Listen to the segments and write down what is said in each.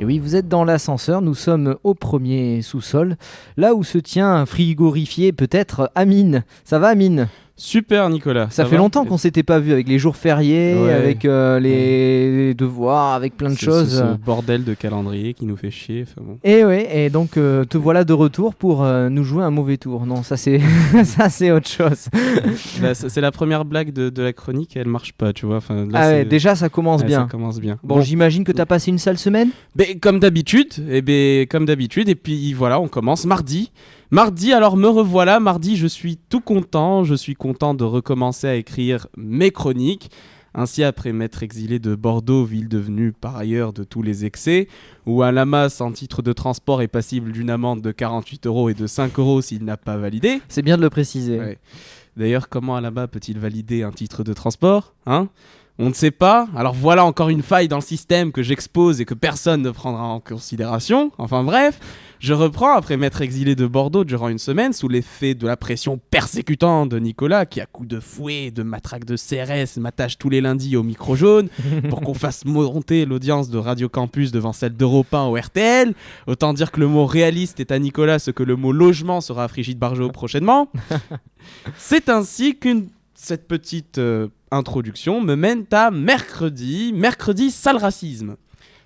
Et oui, vous êtes dans l'ascenseur, nous sommes au premier sous-sol, là où se tient un frigorifié, peut-être Amine. Ça va Amine ? Super Nicolas. Ça fait longtemps qu'on s'était pas vu avec les jours fériés, avec les devoirs, avec plein de choses. Ce bordel de calendrier qui nous fait chier. Bon. Et donc te voilà de retour pour nous jouer un mauvais tour. Non, ça c'est ça c'est autre chose. C'est la première blague de la chronique et elle marche pas, tu vois. Enfin, là, déjà ça commence bien. Ça commence bien. Bon, j'imagine que t'as passé une sale semaine. Comme d'habitude. Et puis voilà, on commence mardi. Mardi, alors me revoilà. Mardi, je suis tout content. Je suis content de recommencer à écrire mes chroniques. Ainsi, après m'être exilé de Bordeaux, ville devenue par ailleurs de tous les excès, où un lama sans titre de transport est passible d'une amende de 48 € et de 5 € s'il n'a pas validé. C'est bien de le préciser. Ouais. D'ailleurs, comment un lama peut-il valider un titre de transport, hein ? On ne sait pas. Alors voilà encore une faille dans le système que j'expose et que personne ne prendra en considération. Enfin bref, je reprends après m'être exilé de Bordeaux durant une semaine sous l'effet de la pression persécutante de Nicolas qui, à coups de fouet et de matraque de CRS, m'attache tous les lundis au micro jaune pour qu'on fasse monter l'audience de Radio Campus devant celle d'Europe 1 au RTL. Autant dire que le mot réaliste est à Nicolas ce que le mot logement sera à Frigide Barjot prochainement. C'est ainsi cette petite introduction me mène à mercredi, sale racisme.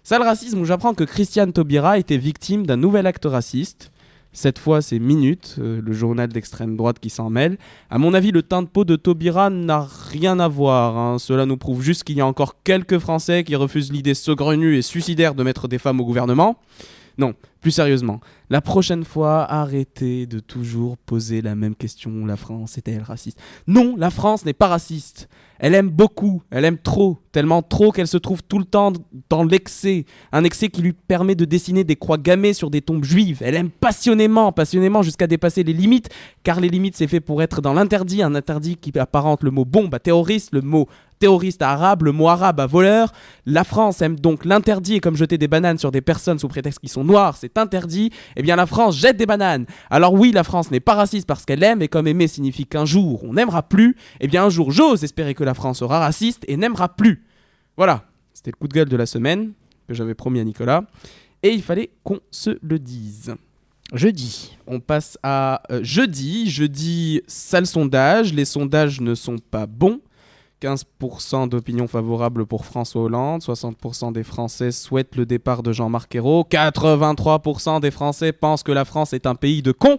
Sale racisme où j'apprends que Christiane Taubira était victime d'un nouvel acte raciste. Cette fois, c'est Minute, le journal d'extrême droite qui s'en mêle. À mon avis, le teint de peau de Taubira n'a rien à voir. Hein. Cela nous prouve juste qu'il y a encore quelques Français qui refusent l'idée saugrenue et suicidaire de mettre des femmes au gouvernement. Non, plus sérieusement, la prochaine fois, arrêtez de toujours poser la même question. La France est-elle raciste ? Non, la France n'est pas raciste. Elle aime beaucoup, elle aime trop, tellement trop qu'elle se trouve tout le temps dans l'excès. Un excès qui lui permet de dessiner des croix gammées sur des tombes juives. Elle aime passionnément jusqu'à dépasser les limites, car les limites c'est fait pour être dans l'interdit, un interdit qui apparente le mot bombe à terroriste, le mot terroriste à arabe, le mot arabe à voleur. La France aime donc l'interdit, et comme jeter des bananes sur des personnes sous prétexte qu'ils sont noirs, c'est interdit, eh bien la France jette des bananes. Alors oui, la France n'est pas raciste parce qu'elle aime, et comme aimer signifie qu'un jour on n'aimera plus, eh bien un jour j'ose espérer que la France sera raciste et n'aimera plus. Voilà, c'était le coup de gueule de la semaine que j'avais promis à Nicolas, et il fallait qu'on se le dise. Jeudi. On passe à jeudi, sale sondage, les sondages ne sont pas bons. 15% d'opinion favorable pour François Hollande, 60% des Français souhaitent le départ de Jean-Marc Ayrault, 83% des Français pensent que la France est un pays de cons.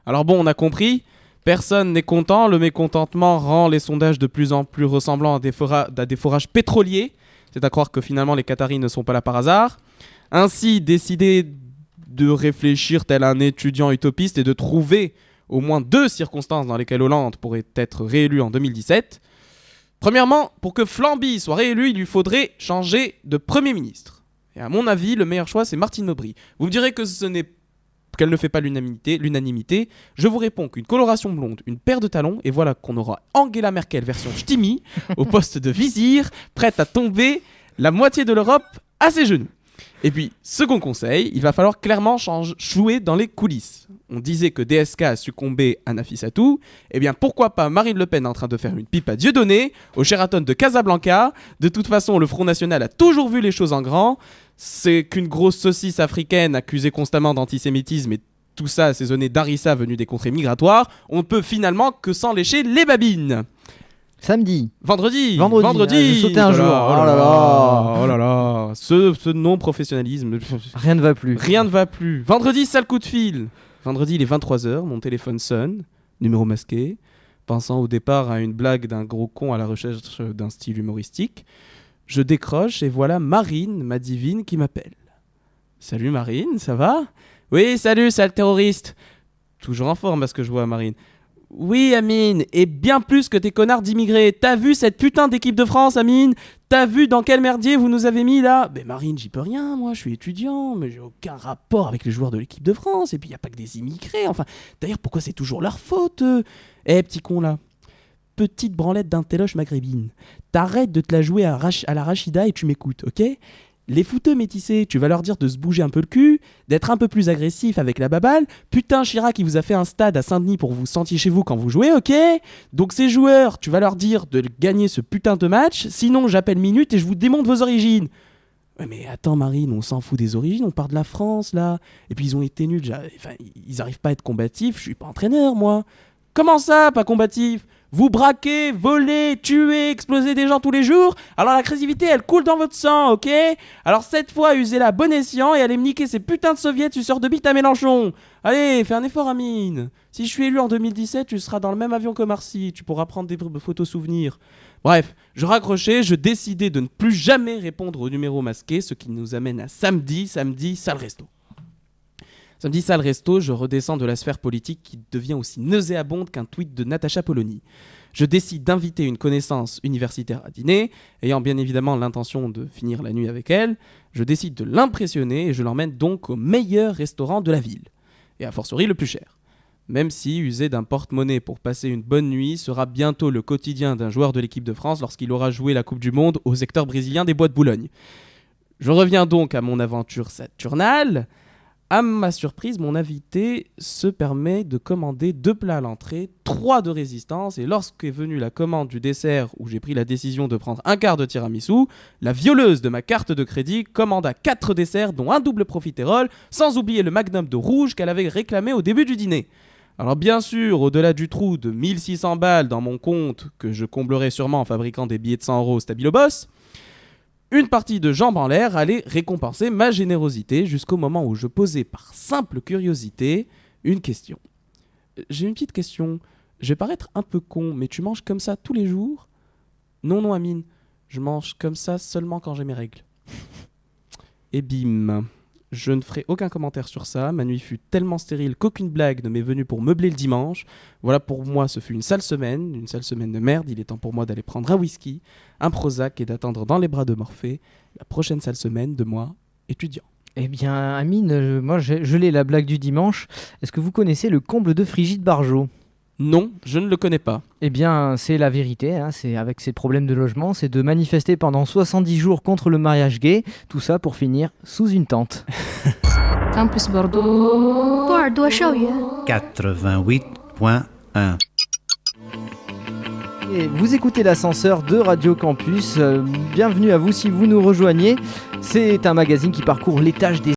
Alors bon, on a compris, personne n'est content, le mécontentement rend les sondages de plus en plus ressemblants à des forages pétroliers, c'est à croire que finalement les Qataris ne sont pas là par hasard. Ainsi, décider de réfléchir tel un étudiant utopiste et de trouver au moins 2 circonstances dans lesquelles Hollande pourrait être réélu en 2017. Premièrement, pour que Flamby soit réélu, il lui faudrait changer de Premier ministre. Et à mon avis, le meilleur choix, c'est Martine Aubry. Vous me direz qu'elle ne fait pas l'unanimité. Je vous réponds qu'une coloration blonde, une paire de talons, et voilà qu'on aura Angela Merkel version ch'timi au poste de vizir, prête à tomber la moitié de l'Europe à ses genoux. Et puis, second conseil, il va falloir clairement jouer dans les coulisses. On disait que DSK a succombé à Nafissatou, eh bien pourquoi pas Marine Le Pen en train de faire une pipe à Dieudonné, au Sheraton de Casablanca. De toute façon, le Front National a toujours vu les choses en grand. C'est qu'une grosse saucisse africaine accusée constamment d'antisémitisme et tout ça assaisonné d'harissa venu des contrées migratoires. On ne peut finalement que s'en lécher les babines. Samedi. Vendredi. J'ai sauté un jour. Oh là là. Ce non-professionnalisme. Rien ne va plus. Vendredi, sale coup de fil. Vendredi, il est 23h, mon téléphone sonne, numéro masqué, pensant au départ à une blague d'un gros con à la recherche d'un style humoristique. Je décroche et voilà Marine, ma divine, qui m'appelle. Salut Marine, ça va ? Oui, salut, sale terroriste. Toujours en forme à ce que je vois, Marine. Oui, Amine, et bien plus que tes connards d'immigrés. T'as vu cette putain d'équipe de France, Amine ? T'as vu dans quel merdier vous nous avez mis là ? Ben Marine, j'y peux rien, moi, je suis étudiant, mais j'ai aucun rapport avec les joueurs de l'équipe de France, et puis y a pas que des immigrés, enfin... D'ailleurs, pourquoi c'est toujours leur faute petit con là, petite branlette d'un téloche maghrébine, t'arrêtes de te la jouer à la Rachida et tu m'écoutes, ok ? Les fouteux métissés, tu vas leur dire de se bouger un peu le cul, d'être un peu plus agressif avec la baballe. Putain, Chirac, il vous a fait un stade à Saint-Denis pour vous sentir chez vous quand vous jouez, ok ? Donc ces joueurs, tu vas leur dire de gagner ce putain de match, sinon j'appelle Minute et je vous démonte vos origines. Ouais, mais attends Marine, on s'en fout des origines, on part de la France là. Et puis ils ont été nuls, enfin, ils arrivent pas à être combatifs, je suis pas entraîneur moi. Comment ça, pas combatif? Vous braquez, volez, tuez, explosez des gens tous les jours, alors l'agressivité elle coule dans votre sang, ok? Alors cette fois, usez-la à bon escient et allez me niquer ces putains de soviets suceurs de bite à Mélenchon. Allez, fais un effort Amine. Si je suis élu en 2017, tu seras dans le même avion que Marcy, tu pourras prendre des photos souvenirs. Bref, je raccrochais, je décidais de ne plus jamais répondre au numéro masqué, ce qui nous amène à samedi, salle resto. Samedi, salle resto, je redescends de la sphère politique qui devient aussi nauséabonde qu'un tweet de Natacha Polony. Je décide d'inviter une connaissance universitaire à dîner, ayant bien évidemment l'intention de finir la nuit avec elle. Je décide de l'impressionner et je l'emmène donc au meilleur restaurant de la ville. Et a fortiori le plus cher. Même si user d'un porte-monnaie pour passer une bonne nuit sera bientôt le quotidien d'un joueur de l'équipe de France lorsqu'il aura joué la Coupe du Monde au secteur brésilien des Bois de Boulogne. Je reviens donc à mon aventure saturnale. À ma surprise, mon invité se permet de commander 2 plats à l'entrée, 3 de résistance, et lorsqu'est venue la commande du dessert où j'ai pris la décision de prendre un quart de tiramisu, la violeuse de ma carte de crédit commanda 4 desserts dont un double profiterole, sans oublier le magnum de rouge qu'elle avait réclamé au début du dîner. Alors bien sûr, au-delà du trou de 1600 balles dans mon compte, que je comblerai sûrement en fabriquant des billets de 100 € Stabilo Boss, une partie de jambes en l'air allait récompenser ma générosité jusqu'au moment où je posais par simple curiosité une question. J'ai une petite question. Je vais paraître un peu con, mais tu manges comme ça tous les jours ? Non, Amine. Je mange comme ça seulement quand j'ai mes règles. Et bim. Je ne ferai aucun commentaire sur ça. Ma nuit fut tellement stérile qu'aucune blague ne m'est venue pour meubler le dimanche. Voilà, pour moi, ce fut une sale semaine de merde. Il est temps pour moi d'aller prendre un whisky, un Prozac et d'attendre dans les bras de Morphée la prochaine sale semaine de moi, étudiant. Eh bien, Amine, moi je l'ai la blague du dimanche. Est-ce que vous connaissez le comble de Frigide Barjot ? Non, je ne le connais pas. Eh bien, c'est la vérité, hein, c'est avec ses problèmes de logement, c'est de manifester pendant 70 jours contre le mariage gay, tout ça pour finir sous une tente. Campus Bordeaux. 88.1. Et vous écoutez l'ascenseur de Radio Campus, bienvenue à vous si vous nous rejoignez. C'est un magazine qui parcourt l'étage des